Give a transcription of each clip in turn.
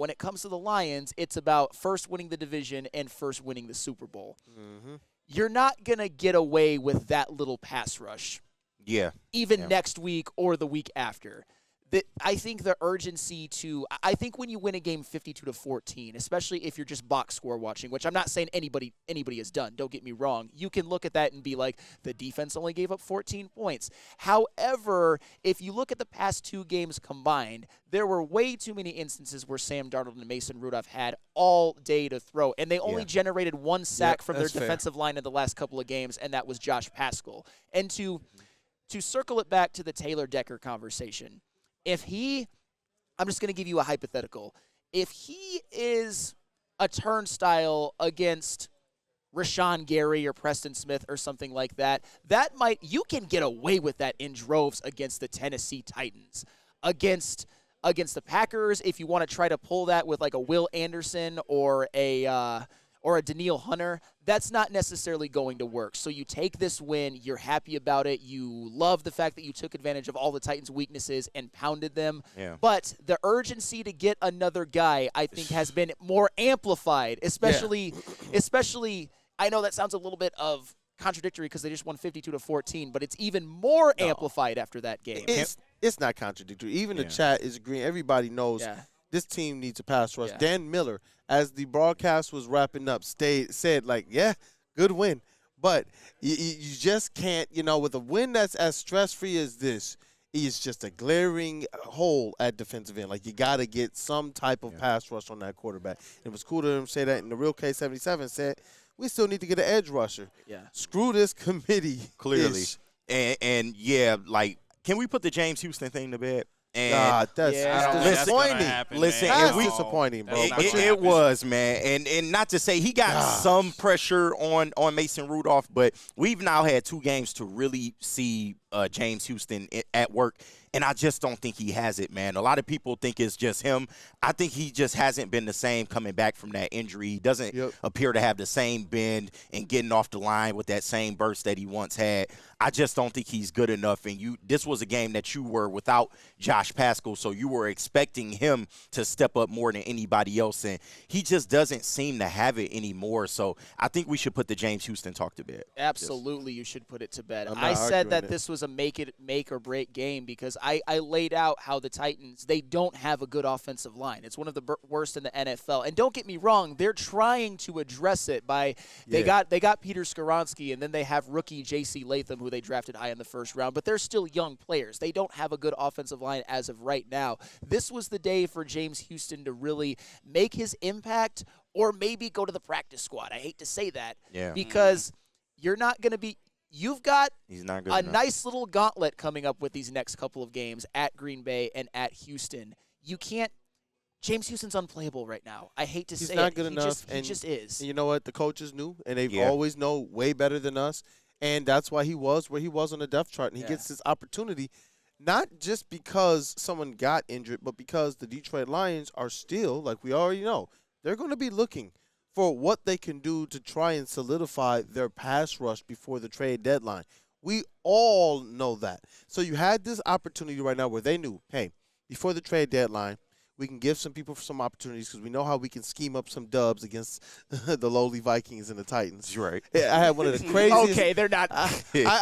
when it comes to the Lions, it's about first winning the division and first winning the Super Bowl. Mm-hmm. You're not going to get away with that little pass rush. Yeah. Even next week or the week after. I think the urgency I think when you win a game 52-14, especially if you're just box score watching, which I'm not saying anybody has done, don't get me wrong, you can look at that and be like, the defense only gave up 14 points. However, if you look at the past 2 games combined, there were way too many instances where Sam Darnold and Mason Rudolph had all day to throw, and they only generated 1 sack from their defensive line in the last couple of games, and that was Josh Paschal. And to circle it back to the Taylor Decker conversation, I'm just going to give you a hypothetical. If he is a turnstile against Rashawn Gary or Preston Smith or something like that, you can get away with that in droves against the Tennessee Titans. Against the Packers, if you want to try to pull that with like a Will Anderson or a Danielle Hunter, that's not necessarily going to work. So you take this win, you're happy about it, you love the fact that you took advantage of all the Titans' weaknesses and pounded them. Yeah. But the urgency to get another guy, I think, has been more amplified, especially I know that sounds a little bit of contradictory because they just won 52-14, but it's even more amplified after that game. It's not contradictory. Even the chat is agreeing. Everybody knows this team needs a pass rush. Dan Miller, as the broadcast was wrapping up, said, like, yeah, good win. But you just can't, with a win that's as stress-free as this, is just a glaring hole at defensive end. Like, you got to get some type of pass rush on that quarterback. And it was cool to him say that. And the real K77 said, we still need to get an edge rusher. Yeah. Screw this committee. Clearly. And like, can we put the James Houston thing to bed? And that's disappointing. That's disappointing, bro. It was, man. And not to say he got some pressure on Mason Rudolph, but we've now had 2 games to really see James Houston at work. And I just don't think he has it, man. A lot of people think it's just him. I think he just hasn't been the same coming back from that injury. He doesn't appear to have the same bend and getting off the line with that same burst that he once had. I just don't think he's good enough. And this was a game that you were without Josh Paschal, so you were expecting him to step up more than anybody else. And he just doesn't seem to have it anymore. So I think we should put the James Houston talk to bed. Absolutely, you should put it to bed. I said that this was a make or break game because I laid out how the Titans, they don't have a good offensive line. It's one of the worst in the NFL. And don't get me wrong, they're trying to address it by they got Peter Skoronski, and then they have rookie J.C. Latham, who they drafted high in the first round. But they're still young players. They don't have a good offensive line as of right now. This was the day for James Houston to really make his impact or maybe go to the practice squad. I hate to say that because you're not going to be – you've got a nice little gauntlet coming up with these next couple of games at Green Bay and at Houston. You can't – James Houston's unplayable right now. I hate to say it. He's not good enough. He just is. And you know what? The coaches knew, and they always know way better than us. And that's why he was where he was on the depth chart. And he gets this opportunity not just because someone got injured, but because the Detroit Lions are still, like we already know, they're going to be looking for what they can do to try and solidify their pass rush before the trade deadline. We all know that. So you had this opportunity right now where they knew, hey, before the trade deadline, we can give some people some opportunities because we know how we can scheme up some dubs against the lowly Vikings and the Titans. Right. I had one of the craziest. Okay, they're not. I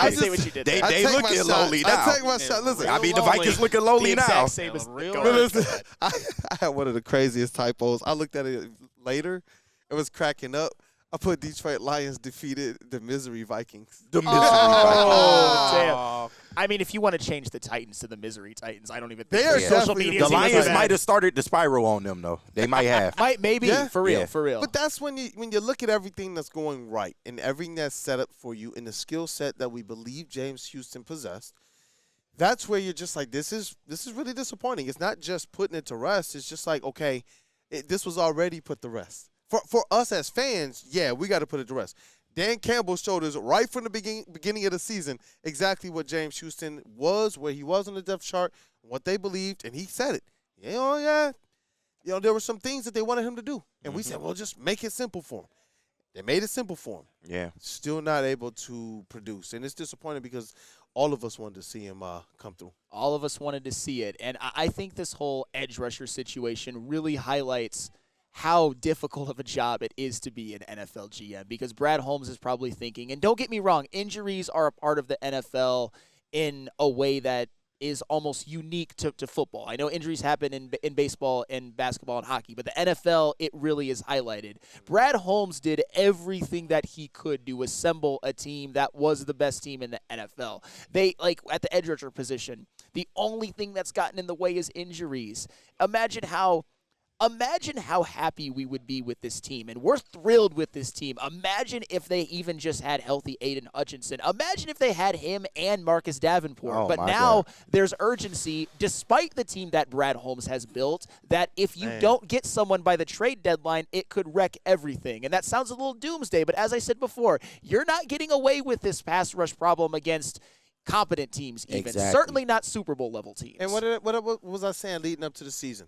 see what you did there. They looking lowly now. I take my shot. Listen, I mean, the Vikings looking lowly now. Same as listen, I had one of the craziest typos. I looked at it later. It was cracking up. I put Detroit Lions defeated the Misery Vikings. The Misery Vikings. Oh, damn. I mean, if you want to change the Titans to the Misery Titans, I don't even think social media. The Lions might have started the spiral on them, though. They might have. Maybe. Yeah. For real. But that's when you look at everything that's going right and everything that's set up for you in the skill set that we believe James Houston possessed. That's where you're just like, this is really disappointing. It's not just putting it to rest. It's just like, okay, this was already put to rest. For us as fans, we got to put it to rest. Dan Campbell showed us right from the beginning of the season exactly what James Houston was, where he was on the depth chart, what they believed, and he said it. There were some things that they wanted him to do. And we said, well, just make it simple for him. They made it simple for him. Yeah. Still not able to produce. And it's disappointing because all of us wanted to see him come through. All of us wanted to see it. And I think this whole edge rusher situation really highlights how difficult of a job it is to be an NFL GM, because Brad Holmes is probably thinking, and don't get me wrong, injuries are a part of the NFL in a way that is almost unique to football. I know injuries happen in baseball and basketball and hockey, but the NFL, it really is highlighted. Brad Holmes did everything that he could to assemble a team that was the best team in the NFL. They, like, at the edge rusher position, the only thing that's gotten in the way is injuries. Imagine how happy we would be with this team, and we're thrilled with this team. Imagine if they even just had healthy Aiden Hutchinson. Imagine if they had him and Marcus Davenport. Oh, but now there's urgency, despite the team that Brad Holmes has built, that if you don't get someone by the trade deadline, it could wreck everything. And that sounds a little doomsday, but as I said before, you're not getting away with this pass rush problem against competent teams even. Exactly. Certainly not Super Bowl level teams. And what was I saying leading up to the season?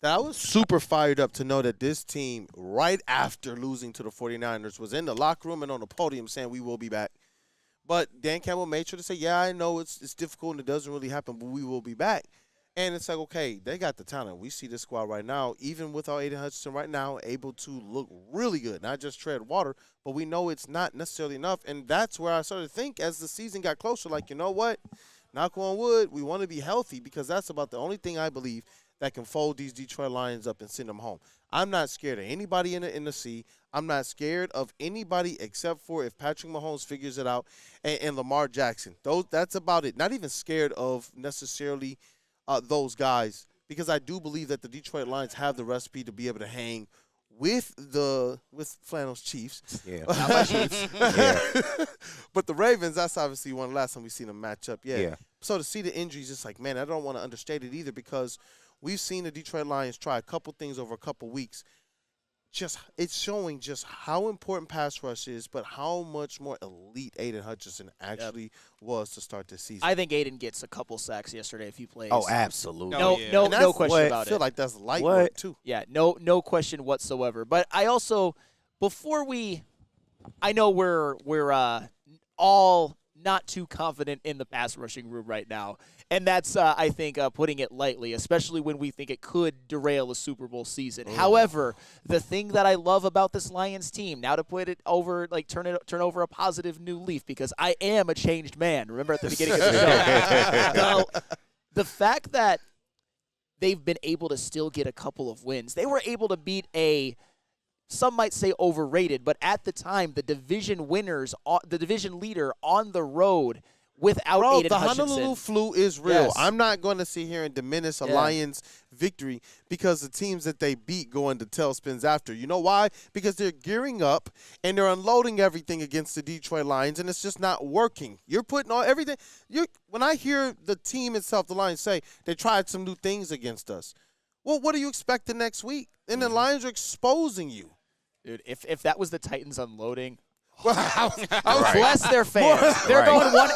That I was super fired up to know that this team, right after losing to the 49ers, was in the locker room and on the podium saying we will be back. But Dan Campbell made sure to say, yeah, I know it's difficult and it doesn't really happen, but we will be back. And it's like, okay, they got the talent. We see this squad right now, even without Aiden Hutchinson right now, able to look really good, not just tread water, but we know it's not necessarily enough. And that's where I started to think as the season got closer, like, you know what? Knock on wood, we want to be healthy, because that's about the only thing I believe that can fold these Detroit Lions up and send them home. I'm not scared of anybody in the NFC. I'm not scared of anybody except for if Patrick Mahomes figures it out and Lamar Jackson. That's about it. Not even scared of necessarily those guys, because I do believe that the Detroit Lions have the recipe to be able to hang with Flannel's Chiefs. Yeah. Not my Chiefs. Yeah. But the Ravens, that's obviously one of the last time we've seen them match up. Yeah. So to see the injuries, it's like, man, I don't want to understate it either, because we've seen the Detroit Lions try a couple things over a couple weeks. It's showing just how important pass rush is, but how much more elite Aiden Hutchinson actually was to start this season. I think Aiden gets a couple sacks yesterday if he plays. Oh, absolutely. No question about I feel it. like that's light work too. Yeah, no question whatsoever. But I also, I know we're all not too confident in the pass rushing room right now. And that's, I think, putting it lightly, especially when we think it could derail a Super Bowl season. However, the thing that I love about this Lions team, now to put it over, like turn over a positive new leaf, because I am a changed man. Remember at the beginning of the show, the fact that they've been able to still get a couple of wins. They were able to beat some might say overrated, but at the time, the division leader on the road without Aiden the Hutchinson. Honolulu flu is real. Yes. I'm not going to sit here and diminish a Lions victory because the teams that they beat go into tailspins after. You know why? Because they're gearing up and they're unloading everything against the Detroit Lions, and it's just not working. You're putting on everything. When I hear the team itself, the Lions, say they tried some new things against us, well, what do you expect the next week? And the Lions are exposing you. Dude, if that was the Titans unloading, Bless their fans. They're going one.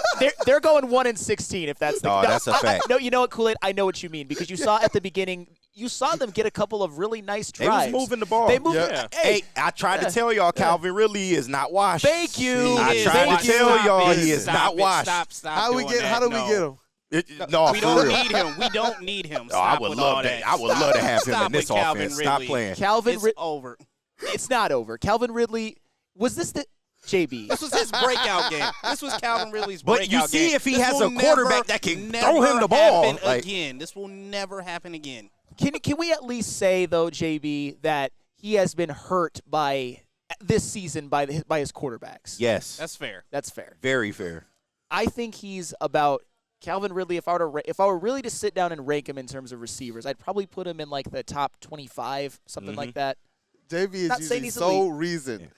They're going 1-16. If that's the that's a fact. No, you know what, Koolaid? I know what you mean, because you saw at the beginning. You saw them get a couple of really nice drives. They was moving the ball. They moved. Yeah. Hey, I tried to tell y'all Calvin Ridley is not washed. Thank you. I tried to tell y'all he is not washed. Stop. How do we get him? We don't need him. We don't need him. I would love that. I would love to have him in this offense. Stop playing. Calvin It's over. It's not over. Calvin Ridley. Was this the JB? This was his breakout game. This was Calvin Ridley's breakout game. But you see, if he This has will a quarterback that can throw him the ball. Never happen again. This will never happen again. Can we at least say, though, JB, that he has been hurt by this season by his quarterbacks? Yes. That's fair. That's fair. Very fair. I think he's about Calvin Ridley. If I were really to sit down and rank him in terms of receivers, I'd probably put him in like the top 25, something like that. JB is Not saying usually he's so elite. reasoned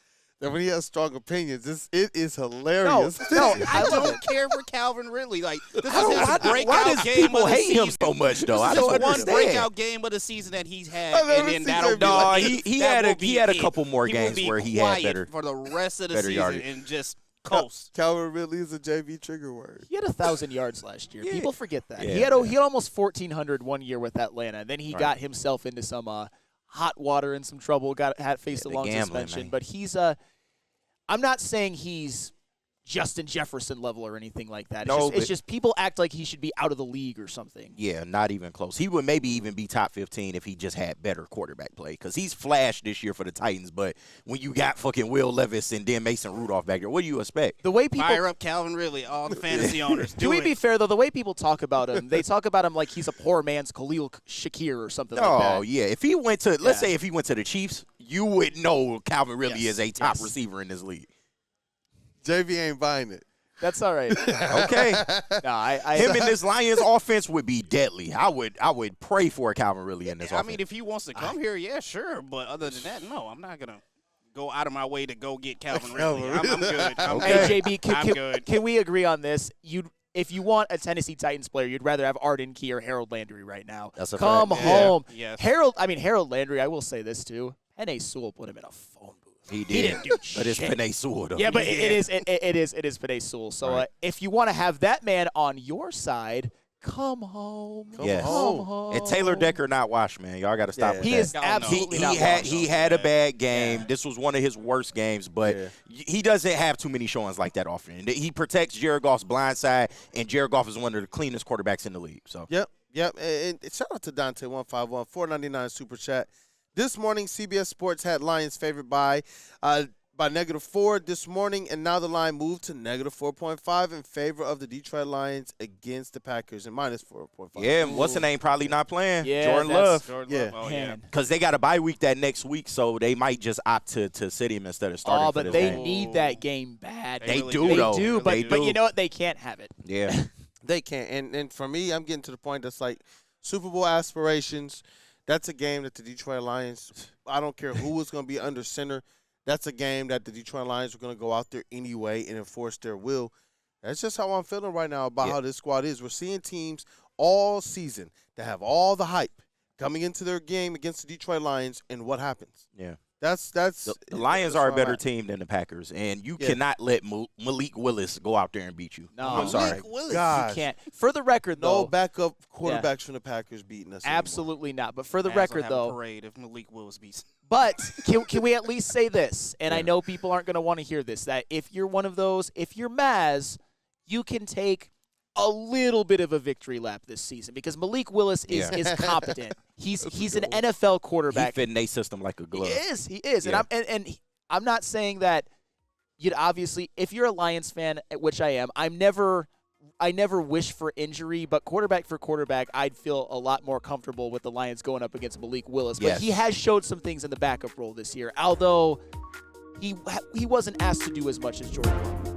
that when he has strong opinions, it is hilarious. No, I don't care for Calvin Ridley. Like, this is his Why breakout does game people of the hate season. him so much, though? I This don't is one understand. breakout game of the season that he's had, I've never and then seen that'll JB be like like he that had will a- be he had a it. couple more He will games be where he had quiet better- for the rest of the better season yardage. and just coast. Calvin Ridley is a JB trigger word. He had 1,000 yards last year. People forget that. Yeah. He had almost 1,400 one year with Atlanta. Then he got himself into some hot water and some trouble. Faced a long gambling, suspension. man. But he's I'm not saying he's Justin Jefferson level or anything like that. It's just people act like he should be out of the league or something. Yeah, not even close. He would maybe even be top 15 if he just had better quarterback play because he's flashed this year for the Titans. But when you got fucking Will Levis and then Mason Rudolph back there, what do you expect? The way people fire up Calvin Ridley, all the fantasy owners. Do we be fair though? The way people talk about him, they talk about him like he's a poor man's Khalil Shakir or something like that. Oh yeah, if he went to let's say if he went to the Chiefs, you would know Calvin Ridley is a top receiver in this league. JV ain't buying it. That's all right. Okay. No, Him in this Lions offense would be deadly. I would pray for Calvin Ridley in this offense. I mean, if he wants to come here, yeah, sure. But other than that, no, I'm not going to go out of my way to go get Calvin Ridley. I'm good. Hey, JB, I'm good. Can we agree on this? If you want a Tennessee Titans player, you'd rather have Arden Key or Harold Landry right now. That's a Come fact. home. Yeah. Yes. Harold Landry, I will say this too. Penei Sewell put him in a phone booth. He did. He didn't do But it's shit. Penei Sewell, though. Yeah, but it is Penei Sewell. So Right. if you want to have that man on your side, come home. Yes. Come home. And Taylor Decker not washed, man. Y'all got to stop with He that. is absolutely he not had washed. he had a bad game. This was one of his worst games, but he doesn't have too many showings like that often. He protects Jared Goff's blind side, and Jared Goff is one of the cleanest quarterbacks in the league. So Yep. And shout out to Dante151, $4.99 super chat. This morning, CBS Sports had Lions favored by -4 this morning, and now the line moved to -4.5 in favor of the Detroit Lions against the Packers and -4.5. yeah, what's the name? Probably not playing. Yeah, Jordan that's- Love. Yeah. Oh, yeah. Man. Because they got a bye week that next week, so they might just opt to sit him instead of starting. Oh, for but this they game. need that game bad. They really do, They though. do, but They but do. you know what? They can't have it. Yeah. They can't. And for me, I'm getting to the point that's like Super Bowl aspirations. That's a game that the Detroit Lions, I don't care who is going to be under center, that's a game that the Detroit Lions are going to go out there anyway and enforce their will. That's just how I'm feeling right now about how this squad is. We're seeing teams all season that have all the hype coming into their game against the Detroit Lions, and what happens? Yeah. That's The Lions that's are a where I'm better at. team than the Packers, and you cannot let Malik Willis go out there and beat you. No. I'm sorry. God. You can't. For the record, No though, backup quarterbacks from the Packers beating us anymore. absolutely not. But for the Mavs will record, have a though, parade if Malik Willis beats. but can we at least say this? And I know people aren't going to want to hear this, that if you're one of those, if you're Maz, you can take a little bit of a victory lap this season because Malik Willis is competent. He's an NFL He quarterback. fit in their system like a glove. He is. Yeah. And I'm not saying that you'd obviously, if you're a Lions fan, which I am, I never wish for injury, but quarterback for quarterback, I'd feel a lot more comfortable with the Lions going up against Malik Willis. But Yes. he has showed some things in the backup role this year, although he wasn't asked to do as much as Jordan Love.